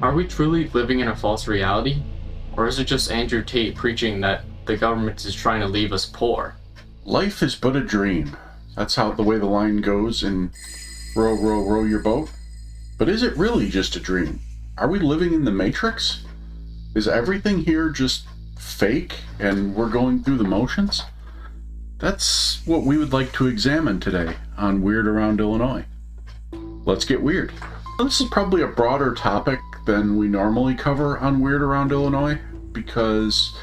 Are we truly living in a false reality? Or is it just Andrew Tate preaching that the government is trying to leave us poor? Life is but a dream. That's how the way the line goes in Row, Row, Row Your Boat. But is it really just a dream? Are we living in the Matrix? Is everything here just fake and we're going through the motions? That's what we would like to examine today on Weird Around Illinois. Let's get weird. This is probably a broader topic than we normally cover on Weird Around Illinois because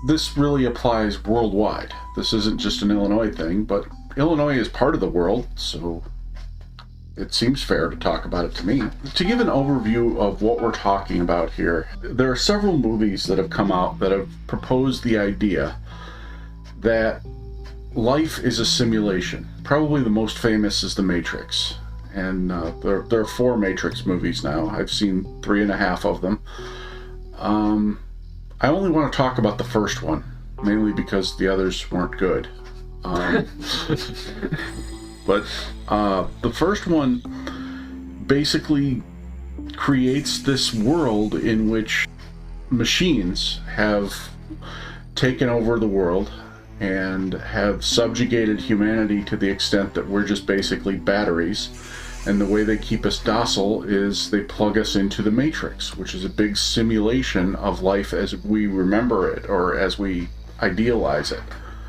this really applies worldwide. This isn't just an Illinois thing, but Illinois is part of the world, so it seems fair to talk about it to me. To give an overview of what we're talking about here, there are several movies that have come out that have proposed the idea that life is a simulation. Probably the most famous is The Matrix. And there are 4 Matrix movies now. I've seen 3.5 of them. I only want to talk about the first one, mainly because the others weren't good. But the first one basically creates this world in which machines have taken over the world and have subjugated humanity to the extent that we're just basically batteries. And the way they keep us docile is they plug us into the Matrix, which is a big simulation of life as we remember it or as we idealize it.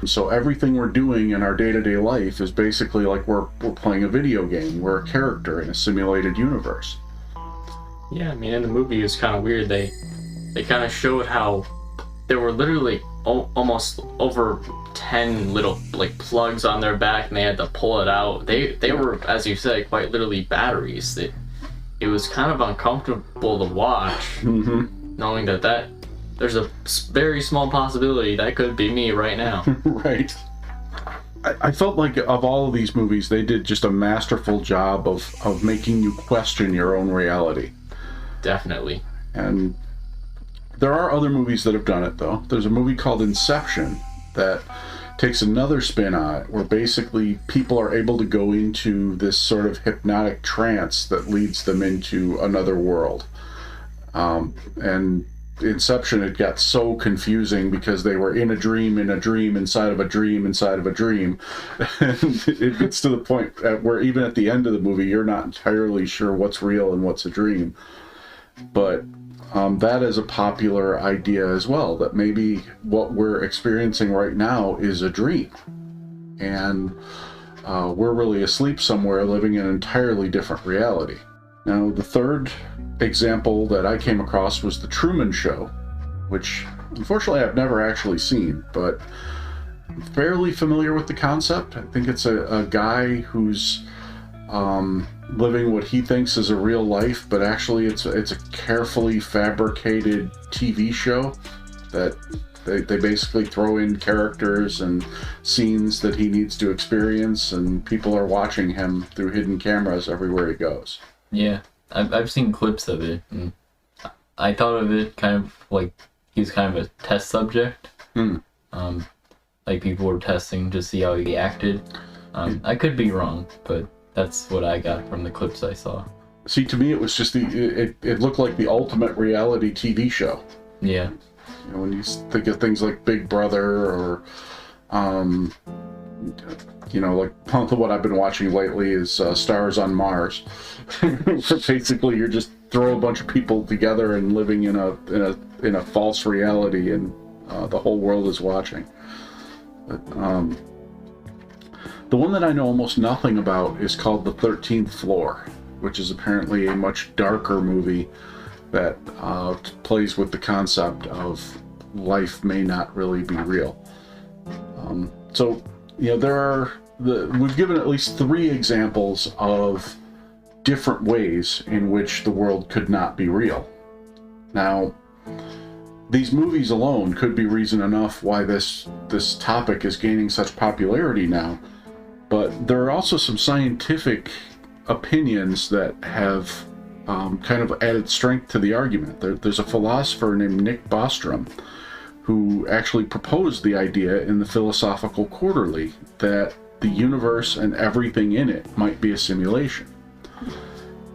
So everything we're doing in our day-to-day life is basically like we're playing a video game. We're a character in a simulated universe. Yeah, I mean, in the movie it was kind of weird. They kind of showed how there were literally almost over 10 little like plugs on their back, and they had to pull it out. They were, as you said, quite literally batteries. It was kind of uncomfortable to watch, knowing that there's a very small possibility that could be me right now. Right. I felt like of all of these movies, they did just a masterful job of making you question your own reality. Definitely. And there are other movies that have done it, though. There's a movie called Inception that takes another spin on it, where basically people are able to go into this sort of hypnotic trance that leads them into another world. And Inception, it got so confusing because they were in a dream inside of a dream inside of a dream. And it gets to the point where even at the end of the movie, you're not entirely sure what's real and what's a dream. But that is a popular idea as well, that maybe what we're experiencing right now is a dream. And we're really asleep somewhere living in an entirely different reality. Now, the third example that I came across was The Truman Show, which unfortunately I've never actually seen, but I'm fairly familiar with the concept. I think it's a guy who's living what he thinks is a real life, but actually it's a carefully fabricated TV show that they basically throw in characters and scenes that he needs to experience, and people are watching him through hidden cameras everywhere he goes. Yeah, I've seen clips of it, and I thought of it kind of like he was kind of a test subject. Like people were testing to see how he acted. I could be wrong, but that's what I got from the clips I saw. See, to me, it was just it looked like the ultimate reality TV show. Yeah. You know, when you think of things like Big Brother or, like what I've been watching lately is Stars on Mars, where basically you're just throw a bunch of people together and living in a false reality, and the whole world is watching. But, the one that I know almost nothing about is called The 13th Floor, which is apparently a much darker movie that plays with the concept of life may not really be real. We've given at least 3 examples of different ways in which the world could not be real. Now, these movies alone could be reason enough why this topic is gaining such popularity now. But there are also some scientific opinions that have kind of added strength to the argument. There's a philosopher named Nick Bostrom who actually proposed the idea in the Philosophical Quarterly that the universe and everything in it might be a simulation.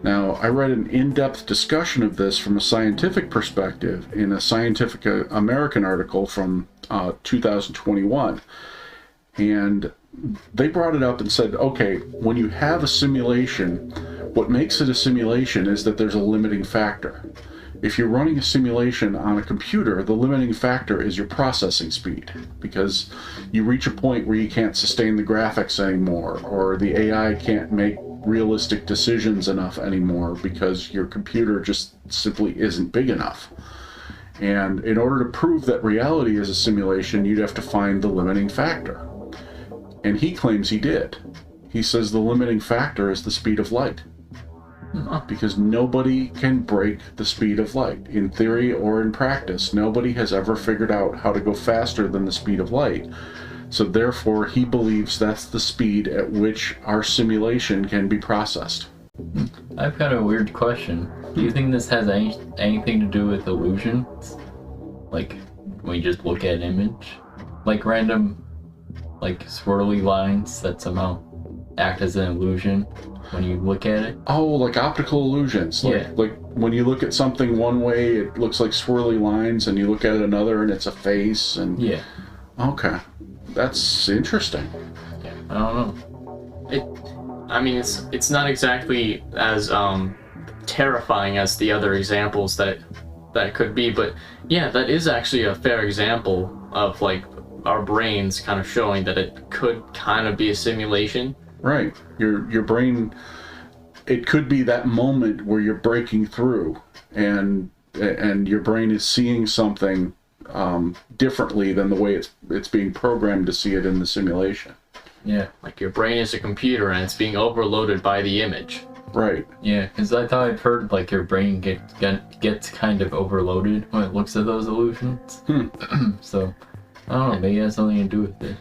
Now, I read an in-depth discussion of this from a scientific perspective in a Scientific American article from 2021. And they brought it up and said, okay, when you have a simulation, what makes it a simulation is that there's a limiting factor. If you're running a simulation on a computer, the limiting factor is your processing speed, because you reach a point where you can't sustain the graphics anymore, or the AI can't make realistic decisions enough anymore because your computer just simply isn't big enough. And in order to prove that reality is a simulation, you'd have to find the limiting factor. And he claims he did. He says the limiting factor is the speed of light. Because nobody can break the speed of light. In theory or in practice, nobody has ever figured out how to go faster than the speed of light. So therefore, he believes that's the speed at which our simulation can be processed. I've got a weird question. Do you think this has anything to do with illusions? Like, when you just look at an image? Like random, like, swirly lines that somehow act as an illusion when you look at it? Oh, like optical illusions. Like when you look at something one way, it looks like swirly lines, and you look at it another, and it's a face. And yeah. Okay. That's interesting. Yeah, I don't know. I mean, it's not exactly as terrifying as the other examples that could be, but yeah, that is actually a fair example of like our brains kind of showing that it could kind of be a simulation. Right. Your brain, it could be that moment where you're breaking through, and your brain is seeing something differently than the way it's being programmed to see it in the simulation. Yeah. Like your brain is a computer and it's being overloaded by the image. Right. Yeah, because I thought I've heard like your brain gets kind of overloaded when it looks at those illusions. So, I don't know, maybe it has something to do with it.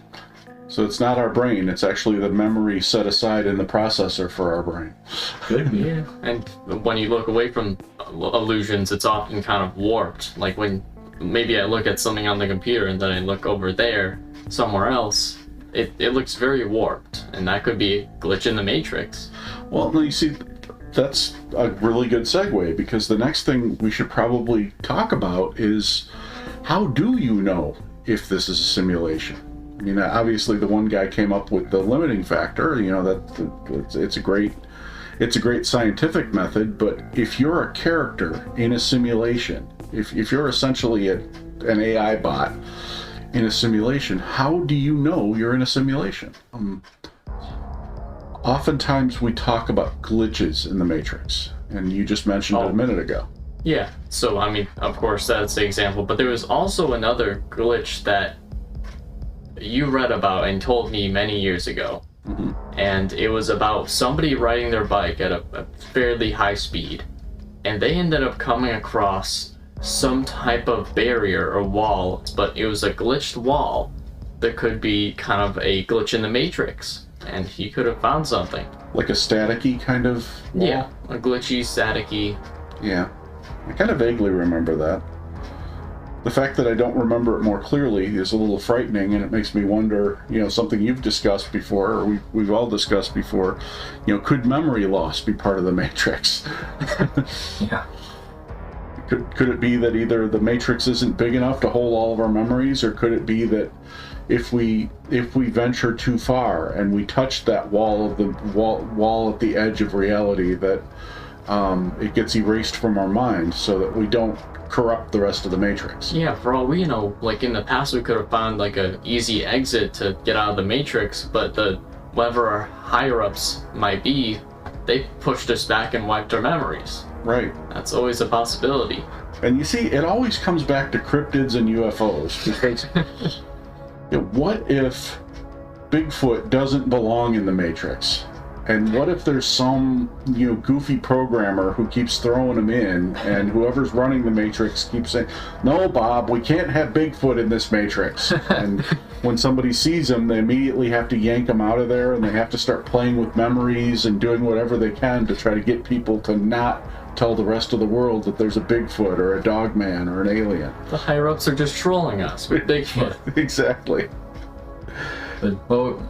So it's not our brain, it's actually the memory set aside in the processor for our brain. Could be. Yeah. And when you look away from illusions, it's often kind of warped. Like when maybe I look at something on the computer and then I look over there somewhere else, it looks very warped, and that could be a glitch in the matrix. Well, you see, that's a really good segue, because the next thing we should probably talk about is, how do you know if this is a simulation? I mean, obviously the one guy came up with the limiting factor, you know, that it's a great scientific method, but if you're a character in a simulation, if you're essentially an AI bot in a simulation, how do you know you're in a simulation? Oftentimes we talk about glitches in the Matrix, and you just mentioned it a minute ago. Yeah, so I mean, of course that's the example, but there was also another glitch that you read about and told me many years ago. And it was about somebody riding their bike at a fairly high speed, and they ended up coming across some type of barrier or wall, but it was a glitched wall that could be kind of a glitch in the Matrix, and he could have found something. Like a staticky kind of wall? Yeah, a glitchy, staticky. Yeah, I kind of vaguely remember that. The fact that I don't remember it more clearly is a little frightening, and it makes me wonder, you know, something you've discussed before, or we've all discussed before, you know, could memory loss be part of the Matrix? Yeah. Could it be that either the Matrix isn't big enough to hold all of our memories, or could it be that if we venture too far and we touch that wall at the edge of reality, that it gets erased from our mind so that we don't corrupt the rest of the Matrix? Yeah, for all we know, like in the past we could have found like a easy exit to get out of the Matrix, but whatever our higher-ups might be, they pushed us back and wiped our memories. Right. That's always a possibility. And you see, it always comes back to cryptids and UFOs, because you know, what if Bigfoot doesn't belong in the Matrix? And what if there's some, you know, goofy programmer who keeps throwing them in, and whoever's running the Matrix keeps saying, "No, Bob, we can't have Bigfoot in this Matrix." And when somebody sees him, they immediately have to yank him out of there, and they have to start playing with memories and doing whatever they can to try to get people to not tell the rest of the world that there's a Bigfoot or a dogman or an alien. The higher-ups are just trolling us with Bigfoot. Exactly. But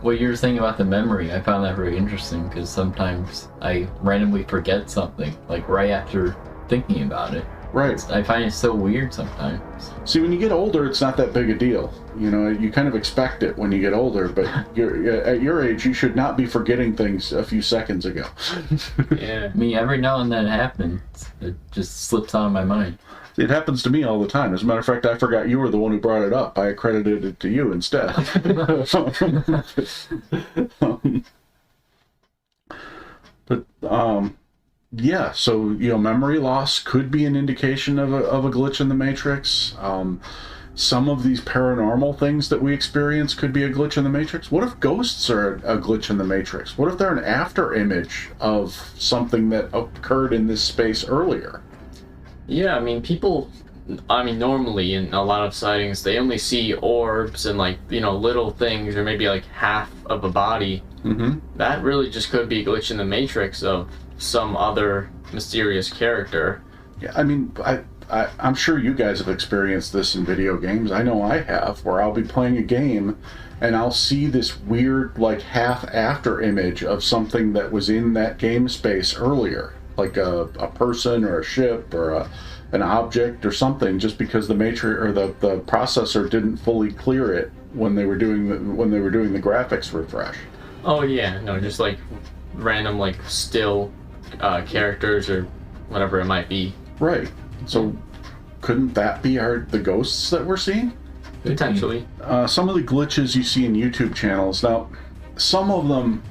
what you were saying about the memory, I found that very interesting because sometimes I randomly forget something, like right after thinking about it. Right. I find it so weird sometimes. See, when you get older, it's not that big a deal. You know, you kind of expect it when you get older, but at your age, you should not be forgetting things a few seconds ago. Yeah. I mean, every now and then it happens. It just slips out of my mind. It happens to me all the time. As a matter of fact, I forgot you were the one who brought it up. I accredited it to you instead. Yeah, so, you know, memory loss could be an indication of a glitch in the Matrix. Some of these paranormal things that we experience could be a glitch in the Matrix. What if ghosts are a glitch in the Matrix? What if they're an after image of something that occurred in this space earlier? Yeah, I mean, normally in a lot of sightings, they only see orbs and, like, you know, little things, or maybe like half of a body. Mm-hmm. That really just could be a glitch in the Matrix of some other mysterious character. Yeah, I mean, I'm sure you guys have experienced this in video games. I know I have, where I'll be playing a game and I'll see this weird, like, half after image of something that was in that game space earlier, like a person or a ship or an object or something, just because the matrix or the processor didn't fully clear it when they were doing the graphics refresh. Oh yeah, no, just like random, like, still characters or whatever it might be. Right. So couldn't that be the ghosts that we're seeing? Potentially. Some of the glitches you see in YouTube channels, now, some of them,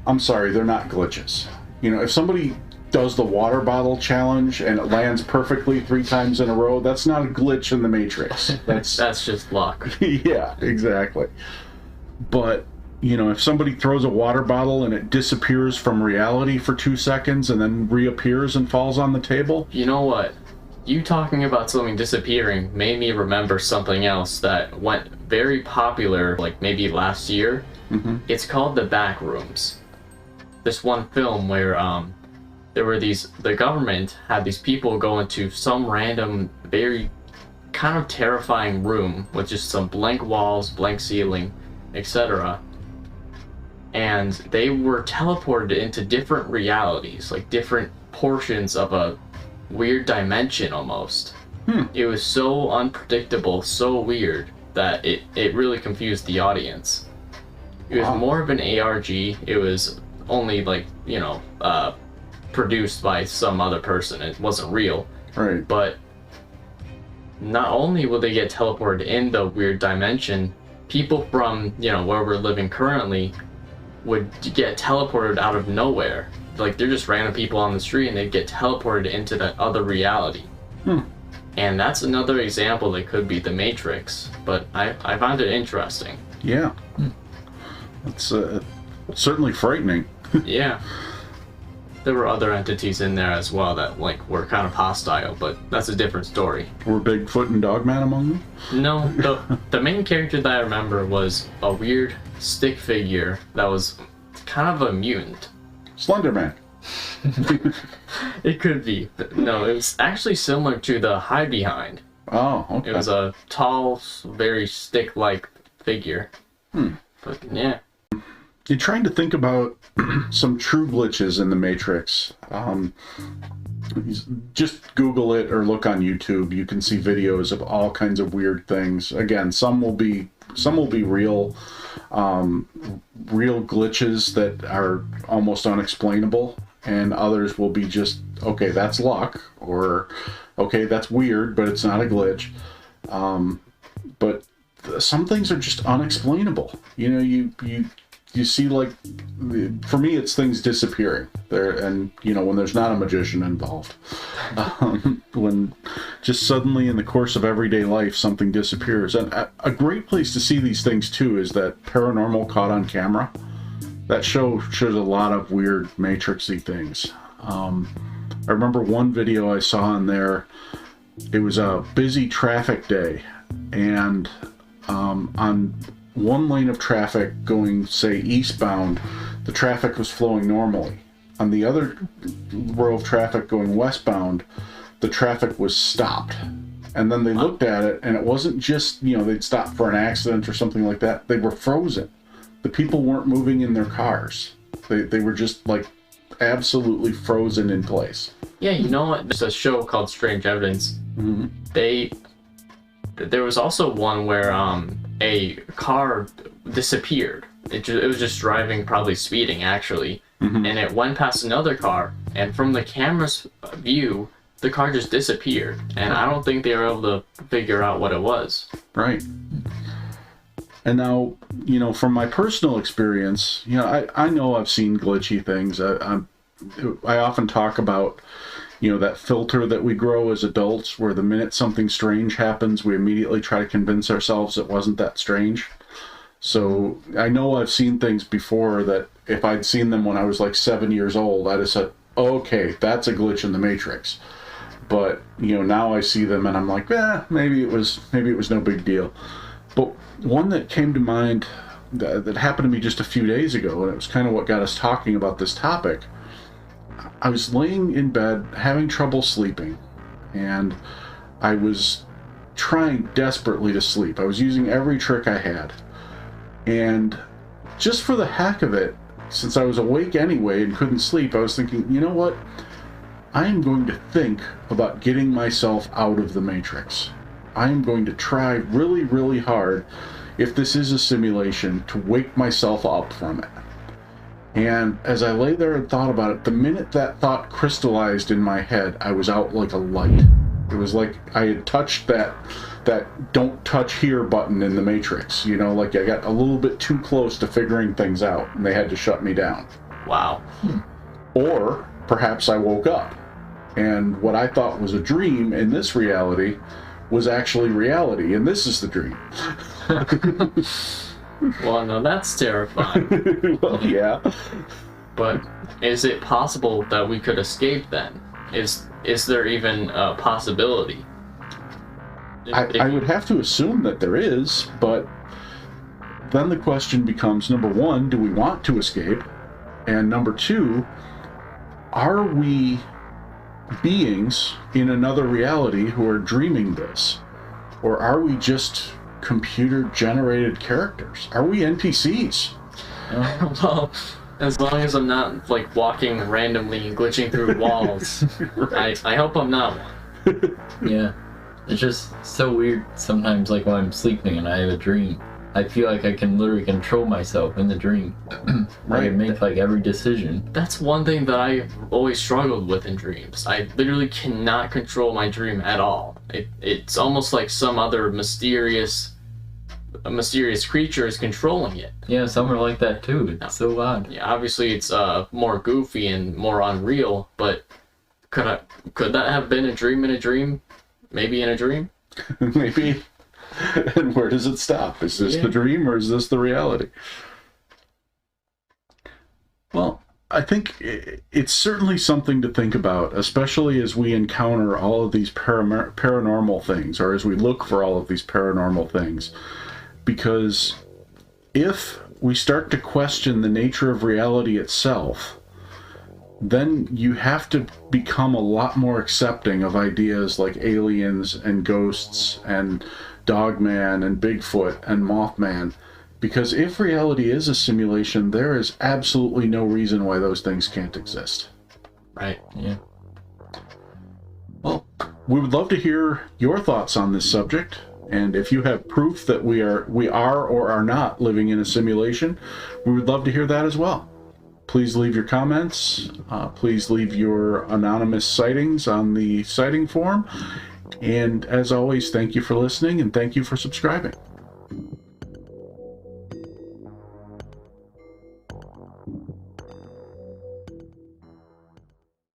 I'm sorry, they're not glitches. You know, if somebody does the water bottle challenge and it lands perfectly 3 times in a row, that's not a glitch in the Matrix. That's just luck. Yeah, exactly. But, you know, if somebody throws a water bottle and it disappears from reality for 2 seconds and then reappears and falls on the table. You know what? You talking about something disappearing made me remember something else that went very popular, like maybe last year. Mm-hmm. It's called The Back Rooms. This one film where the government had these people go into some random, very kind of terrifying room with just some blank walls, blank ceiling, etc. And they were teleported into different realities, like different portions of a weird dimension almost. It was so unpredictable, so weird, that it really confused the audience. It was more of an ARG. It was only, like, you know, produced by some other person. It wasn't real. Right. But not only will they get teleported in the weird dimension, people from, you know, where we're living currently would get teleported out of nowhere. Like, they're just random people on the street and they'd get teleported into that other reality. And that's another example that could be the Matrix, but I found it interesting. Yeah. It's certainly frightening. Yeah. There were other entities in there as well that, like, were kind of hostile, but that's a different story. Were Bigfoot and Dogman among them? No, the main character that I remember was a weird stick figure that was kind of a mutant. Slenderman. It could be. No, it was actually similar to the Hide Behind. Oh, okay. It was a tall, very stick-like figure. But yeah. You're trying to think about some true glitches in the Matrix. Just Google it or look on YouTube. You can see videos of all kinds of weird things. Again, some will be real glitches that are almost unexplainable, and others will be just, okay, that's luck, or okay, that's weird, but it's not a glitch. But some things are just unexplainable. You know, you see, like, for me, it's things disappearing there, and, you know, when there's not a magician involved, when just suddenly in the course of everyday life something disappears. And a great place to see these things too is that Paranormal Caught on Camera. That show shows a lot of weird Matrixy things. I remember one video I saw on there. It was a busy traffic day, and on one lane of traffic going, say, eastbound, the traffic was flowing normally. On the other row of traffic going westbound, the traffic was stopped. And then they looked at it, and it wasn't just, they'd stop for an accident or something like that. They were frozen. The people weren't moving in their cars. They were just, like, absolutely frozen in place. Yeah, you know what? There's a show called Strange Evidence. Mm-hmm. There was also one where a car disappeared. It was just driving, probably speeding, actually. Mm-hmm. And it went past another car, and from the camera's view, the car just disappeared, and I don't think they were able to figure out what it was. Right. And now, from my personal experience, I know I've seen glitchy things. I often talk about, that filter that we grow as adults, where the minute something strange happens, we immediately try to convince ourselves it wasn't that strange. So I know I've seen things before that if I'd seen them when I was like 7 years old, I'd have said, okay, that's a glitch in the Matrix. But, now I see them and I'm like, maybe it was no big deal. But one that came to mind that happened to me just a few days ago, and it was kind of what got us talking about this topic. I was laying in bed having trouble sleeping, and I was trying desperately to sleep. I was using every trick I had. And just for the heck of it, since I was awake anyway and couldn't sleep, I was thinking, you know what? I am going to think about getting myself out of the Matrix. I am going to try really, really hard, if this is a simulation, to wake myself up from it. And as I lay there and thought about it, the minute that thought crystallized in my head, I was out like a light. It was like I had touched that don't touch here button in the Matrix. Like I got a little bit too close to figuring things out, and they had to shut me down. Wow. Or perhaps I woke up, and what I thought was a dream in this reality was actually reality, and this is the dream. Well, no, that's terrifying. Well, yeah. But is it possible that we could escape then? Is there even a possibility? I would have to assume that there is, but then the question becomes, number one, do we want to escape? And number two, are we beings in another reality who are dreaming this? Or are we just computer-generated characters? Are we NPCs? Well, as long as I'm not, like, walking randomly and glitching through walls, right. I hope I'm not one. Yeah. It's just so weird sometimes, like, when I'm sleeping and I have a dream. I feel like I can literally control myself in the dream. I can make, like, every decision. That's one thing that I've always struggled with in dreams. I literally cannot control my dream at all. It's almost like some other mysterious creature is controlling it. Yeah, some are like that too. It's so odd. Yeah, obviously it's more goofy and more unreal, but could that have been a dream in a dream? Maybe in a dream? Maybe. And where does it stop? Is this the dream or is this the reality? Well, I think it's certainly something to think about, especially as we encounter all of these paranormal things, or as we look for all of these paranormal things. Because if we start to question the nature of reality itself, then you have to become a lot more accepting of ideas like aliens and ghosts and Dogman and Bigfoot and Mothman. Because if reality is a simulation, there is absolutely no reason why those things can't exist. Right, yeah. Well, we would love to hear your thoughts on this subject. And if you have proof that we are or are not living in a simulation, we would love to hear that as well. Please leave your comments. Please leave your anonymous sightings on the sighting form. And as always, thank you for listening and thank you for subscribing.